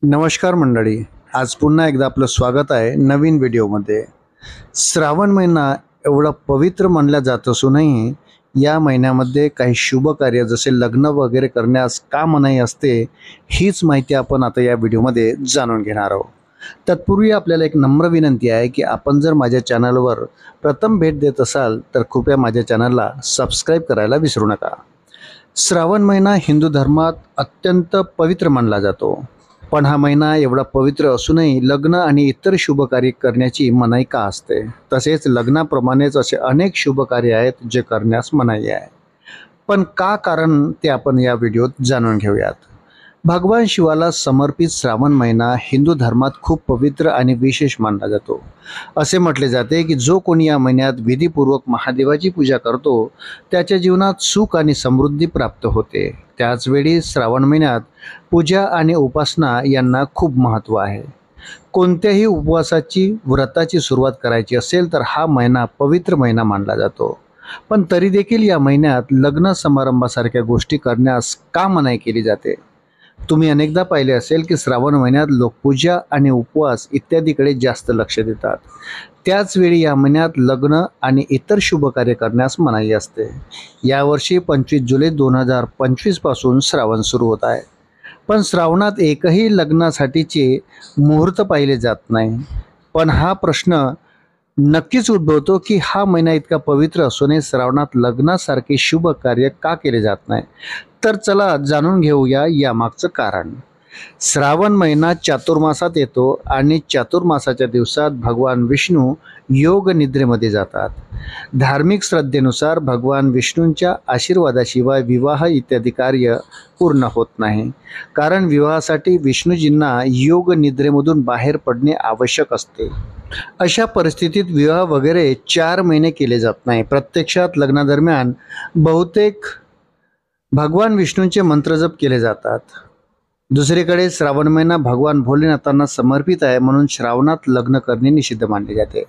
नमस्कार मंडळी, आज पुन्हा एकदा आपलं स्वागत आहे नवीन व्हिडिओमध्ये। श्रावण महिना एवढा पवित्र मानला जात असूनही या महिन्यामध्ये काही शुभ कार्य जसे लग्न वगैरे करण्यास का मनाई असते, हीच माहिती आपण आता या व्हिडिओमध्ये जाणून घेणार आहोत। तत्पूर्वी आपल्याला एक नम्र विनंती आहे की आपण जर माझ्या चॅनलवर प्रथम भेट देत असाल तर कृपया माझ्या चॅनलला सबस्क्राईब करायला विसरू नका। श्रावण महिना हिंदू धर्मात अत्यंत पवित्र मानला जातो, पण हा महिना एवढा पवित्र असूनही लग्न आणि इतर शुभ कार्य करण्याची मनाई का असते? तसेच लग्नाप्रमाणेच असे अनेक शुभ कार्य आहेत जे करण्यास मनाई आहे, पण का कारण ते आपण या व्हिडिओत जाणून घेऊयात। भगवान शिवाला समर्पित श्रावण महिना हिंदू धर्मात खूप पवित्र आणि विशेष मानला जातो। असे म्हटले जाते की जो कोणी या महिन्यात विधीपूर्वक महादेवाची पूजा करतो त्याच्या जीवनात सुख आणि समृद्धी प्राप्त होते। त्याचवेळी श्रावण महिन्यात पूजा आणि उपासना यांना खूप महत्त्व आहे। कोणत्याही उपवासाची व्रताची सुरुवात करायची असेल तर हा महिना पवित्र महिना मानला जातो, पण तरी देखील या महिन्यात लग्न समारंभासारख्या गोष्टी करण्यास का मनाई केली जाते? तुम्ही अनेकदा पाहिले असेल की श्रावण महिन्यात लोक पूजा आणि उपवास इत्यादीकडे जास्त लक्ष देतात। त्याचवेळी या महिन्यात लग्न आणि इतर शुभ कार्य करण्यास मनाई असते। यावर्षी 25 जुलै 2025 पासून श्रावण सुरू होत आहे, पण श्रावणात एकही लग्नासाठीचे मुहूर्त पाहिले जात नाही। पण हा प्रश्न नक्कीच उद्भवतो की हा महिना इतका पवित्र असूनही श्रावणात लग्नासारखे शुभ कार्य का केले जात नाही? तर चला जाणून घेऊया यामागचं कारण। श्रावण महिना चातुर्मासात येतो आणि चातुर्मासाच्या दिवसात भगवान विष्णू योग निद्रेमध्ये जातात। धार्मिक श्रद्धेनुसार भगवान विष्णूंच्या आशीर्वादाशिवाय विवाह इत्यादी कार्य पूर्ण होत नाही, कारण विवाहासाठी विष्णूजींना योग निद्रेमधून बाहेर पडणे आवश्यक असते। अशा परिस्थितीत विवाह वगैरे 4 महिने केले जात नाही। प्रत्यक्षात लग्नादरम्यान बहुतेक भगवान विष्णूंचे मंत्रजप केले जातात। दुसरीकडे श्रावण महिना भगवान भोलेनाथांना समर्पित आहे, म्हणून श्रावणात लग्न करणे निषिद्ध मानले जाते।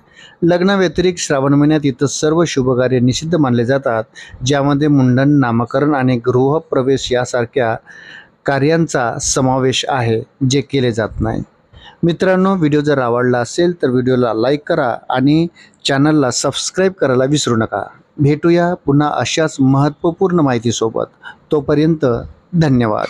लग्नाव्यतिरिक्त श्रावण महिन्यात इतर सर्व शुभकार्य निषिद्ध मानले जातात, ज्यामध्ये मुंडन, नामकरण आणि गृहप्रवेश यासारख्या कार्यांचा समावेश आहे, जे केले जात नाही। मित्रांनो, व्हिडिओ जर आवडला असेल तर व्हिडिओला लाईक करा आणि चॅनलला सबस्क्राईब करायला विसरू नका। भेटूया पुन्हा अशाच महत्त्वपूर्ण माहितीसोबत। तोपर्यंत धन्यवाद।